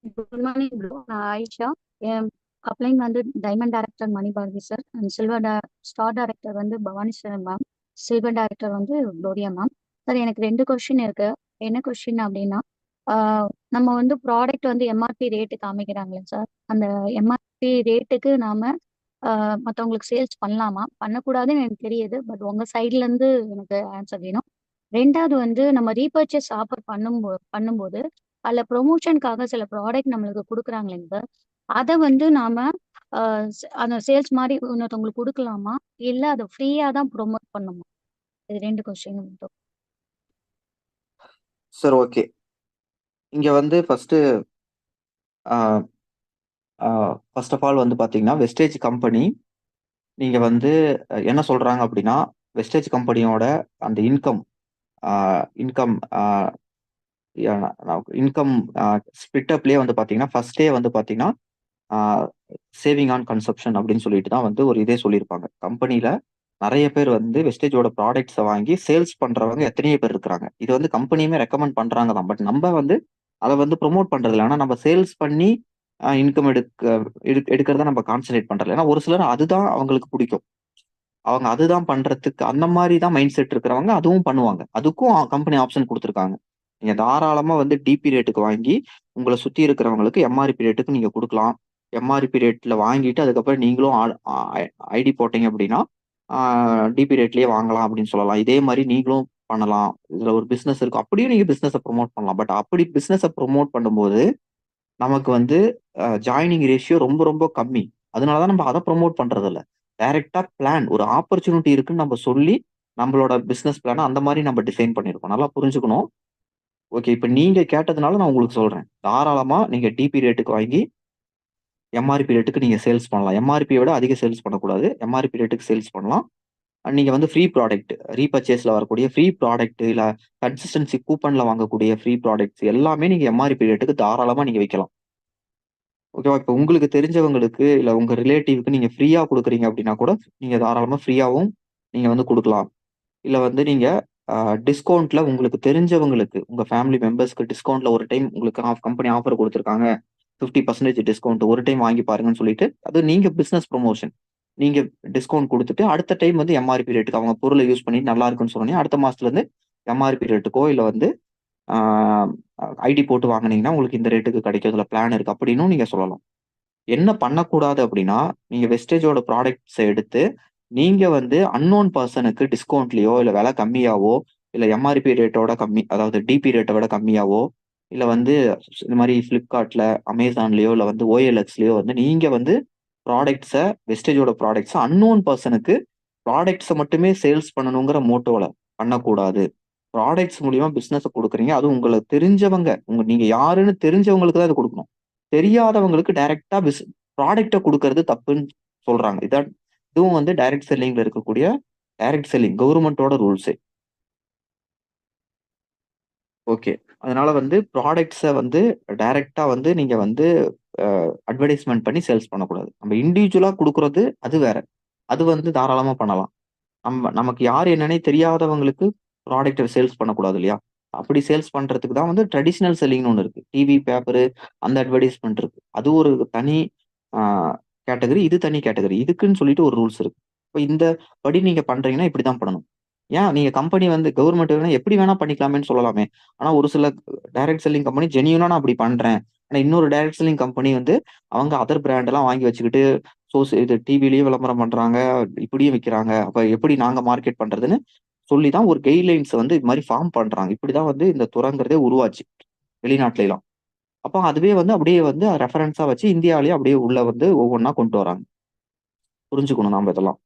Good morning bro. நான் ஆயிஷா. என் upline வந்து diamond director Manibharathi sir and star director வந்து Bhavani sir ma'am. Silver director வந்து குளோரியா மேம். சார் எனக்கு ரெண்டு கொஸ்டின் இருக்கு. என்ன கொஸ்டின் அப்படின்னா, நம்ம வந்து ப்ராடக்ட் வந்து எம்ஆர்பி ரேட்டு காமிக்கிறாங்களே சார், அந்த எம்ஆர்பி ரேட்டுக்கு நாம மற்றவங்களுக்கு சேல்ஸ் பண்ணலாமா பண்ணக்கூடாதுன்னு எனக்கு தெரியுது. பட் உங்க சைட்ல இருந்து எனக்கு ஆன்சர் வேணும். ரெண்டாவது வந்து நம்ம ரீபர்ச்சேஸ் ஆஃபர் பண்ணும்போது அதில் ப்ரொமோஷனுக்காக சில ப்ராடக்ட் நம்மளுக்கு கொடுக்குறாங்களேங்க சார், அதை வந்து நாம அந்த சேல்ஸ் மாதிரி இன்னொருத்தவங்களுக்கு கொடுக்கலாமா, இல்லை அதை ஃப்ரீயாக தான் ப்ரொமோட் பண்ணுமா? இது ரெண்டு கொஸ்டின் மட்டும். Sir okay. இங்க வந்து ஃபர்ஸ்ட் ஆஃப் ஆல் வந்து பாத்தீங்கன்னா வெஸ்டேஜ் கம்பெனி நீங்க வந்து என்ன சொல்றாங்க அப்படின்னா, வெஸ்டேஜ் கம்பெனியோட அந்த இன்கம் இன்கம் இன்கம் ஸ்பிட்டப்லயே வந்து பாத்தீங்கன்னா ஃபர்ஸ்டே வந்து பாத்தீங்கன்னா சேவிங் ஆன் கன்சப்ஷன் அப்படின்னு சொல்லிட்டு தான் வந்து ஒரு இதே சொல்லியிருப்பாங்க. கம்பெனில நிறைய பேர் வந்து வெஸ்டேஜோட ப்ராடக்ட்ஸை வாங்கி சேல்ஸ் பண்றவங்க எத்தனையோ பேர் இருக்கிறாங்க. இது வந்து கம்பெனியுமே ரெக்கமெண்ட் பண்றாங்க தான். பட் நம்ம வந்து அதை வந்து ப்ரொமோட் பண்றது இல்லை. ஆனா நம்ம சேல்ஸ் பண்ணி இன்கம் எடுக்கிறத நம்ம கான்சன்ட்ரேட் பண்றதில்ல. ஏன்னா ஒரு சிலர் அதுதான் அவங்களுக்கு பிடிக்கும். அவங்க அதுதான் பண்றதுக்கு அந்த மாதிரி தான் மைண்ட் செட் இருக்கிறவங்க அதுவும் பண்ணுவாங்க. அதுக்கும் கம்பெனி ஆப்ஷன் கொடுத்துருக்காங்க. நீங்க தாராளமா வந்து டிபி ரேட்டுக்கு வாங்கி உங்களை சுத்தி இருக்கிறவங்களுக்கு எம்ஆர்பி ரேட்டுக்கு நீங்க கொடுக்கலாம். எம்ஆர்பி ரேட்ல வாங்கிட்டு அதுக்கப்புறம் நீங்களும் ஐடி போட்டீங்க அப்படின்னா டிபி ரேட்லயே வாங்கலாம் அப்படின்னு சொல்லலாம். இதே மாதிரி நீங்களும் பண்ணலாம். இதுல ஒரு பிசினஸ் இருக்கும். அப்படியும் நீங்க பிசினஸை ப்ரொமோட் பண்ணலாம். பட் அப்படி பிசினஸை ப்ரொமோட் பண்ணும்போது நமக்கு வந்து ஜாயினிங் ரேஷியோ ரொம்ப ரொம்ப கம்மி. அதனாலதான் நம்ம அதை ப்ரொமோட் பண்றது இல்ல. டைரக்டா பிளான் ஒரு ஆப்பர்ச்சுனிட்டி இருக்குன்னு நம்ம சொல்லி நம்மளோட பிசினஸ் பிளான அந்த மாதிரி நம்ம டிசைன் பண்ணிருக்கோம். நல்லா புரிஞ்சுக்கணும். ஓகே, இப்ப நீங்க கேட்டதுனால நான் உங்களுக்கு சொல்றேன். தாராளமா நீங்க டிபி ரேட்டுக்கு வாங்கி எம்ஆர்பி ரேட்டுக்கு நீங்க சேல்ஸ் பண்ணலாம். எம்ஆர்பியை விட அதிக சேல்ஸ் பண்ணக்கூடாது. எம்ஆர்பி ரேட்டுக்கு சேல்ஸ் பண்ணலாம். நீங்க வந்து ஃப்ரீ ப்ராடக்ட் ரீபர்ச்சேஸ்ல வரக்கூடிய ஃப்ரீ ப்ராடக்ட் இல்ல கன்சிஸ்டன்சி கூப்பன்ல வாங்கக்கூடிய ஃப்ரீ ப்ராடக்ட்ஸ் எல்லாமே நீங்க எம்ஆர்பி ரேட்டுக்கு தாராளமா நீங்க வைக்கலாம். ஓகேவா? இப்ப உங்களுக்கு தெரிஞ்சவங்களுக்கு இல்ல உங்க ரிலேட்டிவ்க்கு நீங்க ஃப்ரீயா குடுக்குறீங்க அப்படின்னா கூட நீங்க தாராளமா ஃப்ரீயாவும் நீங்க வந்து குடுக்கலாம். இல்ல வந்து நீங்க டிஸ்கவுண்ட்ல உங்களுக்கு தெரிஞ்சவங்களுக்கு உங்க ஃபேமிலி மெம்பர்ஸ்க்கு டிஸ்கவுண்ட்ல ஒரு டைம் உங்களுக்கு கம்பெனி ஆஃபர் குடுத்துருக்காங்க. 50% டிஸ்கவுண்ட் ஒரு டைம் வாங்கி பாருங்கன்னு சொல்லிட்டு அது நீங்க பிசினஸ் ப்ரமோஷன். நீங்க டிஸ்கவுண்ட் குடுத்துட்டு அடுத்த டைம் வந்து எம்ஆர்பி ரேட்டுக்கு அவங்க பொருளை யூஸ் பண்ணி நல்லா இருக்குன்னு சொன்னோனே அடுத்த மாசத்துல இருந்து எம்ஆர்பி ரேட்டுக்கோ இல்ல வந்து ஐடி போட்டு வாங்குனீங்கன்னா உங்களுக்கு இந்த ரேட்டுக்கு கிடைக்கிறதுல பிளான் இருக்கு அப்படின்னும் நீங்க சொல்லலாம். என்ன பண்ணக்கூடாது அப்படின்னா, நீங்க வெஸ்டேஜோட ப்ராடக்ட்ஸ எடுத்து, நீங்க வந்து அன்னோன் பெர்சனுக்கு டிஸ்கவுண்ட்லயோ, இல்ல விலை கம்மியாவோ, இல்ல எம்ஆர்பி ரேட்டோட கம்மி அதாவது டிபி ரேட்ட விட கம்மியாவோ, இல்ல வந்து இந்த மாரி Flipkartல, Amazonலயோ, இல்ல வந்து OLXலயோ வந்து நீங்க வந்து வெஸ்டேஜோட ப்ராடக்ட்ஸ அன்னோன் பெர்சனுக்கு ப்ராடக்ட்ஸ மட்டுமே சேல்ஸ் பண்ணணுங்கிற மோட்டோல பண்ணக்கூடாது. ப்ராடக்ட்ஸ் மூலியமா பிசினஸ குடுக்குறீங்க. அதுவும் உங்களுக்கு தெரிஞ்சவங்க, நீங்க யாருன்னு தெரிஞ்சவங்களுக்கு தான் இத குடுக்கணும். தெரியாதவங்களுக்கு டைரக்ட்டா ப்ராடக்ட்ட குடுக்கறது தப்புன்னு சொல்றாங்க. இதுவும் வந்து டைரக்ட் செல்லிங்ல இருக்கக்கூடிய டைரக்ட் செல்லிங் கவர்மெண்ட்டோட ரூல்ஸே. ஓகே. அதனால வந்து ப்ராடக்ட்ஸ வந்து டைரக்ட்டா வந்து நீங்க வந்து அட்வர்டைஸ்மென்ட் பண்ணி சேல்ஸ் பண்ணக்கூடாது. நம்ம இண்டிவிஜுவலா குடுக்குறது அது வேற. அது வந்து தாராளமா பண்ணலாம். நமக்கு யார் என்னன்னே தெரியாதவங்களுக்கு ப்ராடக்ட்ட சேல்ஸ் பண்ணக்கூடாது இல்லையா? அப்படி சேல்ஸ் பண்றதுக்கு தான் வந்து ட்ரெடிஷனல் செல்லிங்ன்னு ஒண்ணு இருக்கு. டிவி, பேப்பரு அந்த அட்வர்டைஸ்மென்ட் இருக்கு. அது ஒரு தனி ஆ கேட்டகரி. இது தனி கேட்டகரி. இதுக்குன்னு சொல்லிட்டு ஒரு ரூல்ஸ் இருக்கு. இப்ப இந்த படி நீங்க பண்றீங்கன்னா இப்படித்தான் பண்ணணும். ஏன் நீங்க கம்பெனி வந்து கவர்மெண்ட் வேணா எப்படி வேணா பண்ணிக்கலாமேன்னு சொல்லலாமே. ஆனா ஒரு சில டைரக்ட் செல்லிங் கம்பெனி ஜென்யூனா நான் அப்படி பண்றேன். ஆனா இன்னொரு டைரக்ட் செல்லிங் கம்பெனி வந்து அவங்க அதர் பிராண்ட் எல்லாம் வாங்கி வச்சுக்கிட்டு இது டிவிலயும் விளம்பரம் பண்றாங்க. இப்படியும் விக்கிறாங்க. அப்ப எப்படி நாங்க மார்க்கெட் பண்றதுன்னு சொல்லி தான் ஒரு கைட்லைன்ஸ் வந்து இது மாரி ஃபார்ம் பண்றாங்க. இப்படிதான் வந்து இந்த துறைங்கிறதே உருவாச்சு. வெளிநாட்டுலலாம். அப்ப அதுவே வந்து அப்படியே வந்து ரெஃபரன்ஸா வச்சு இந்தியாவிலேயே அப்படியே உள்ள வந்து ஒவ்வொன்னா கொண்டு வராங்க. புரிஞ்சுக்கணும் நாம இதெல்லாம்.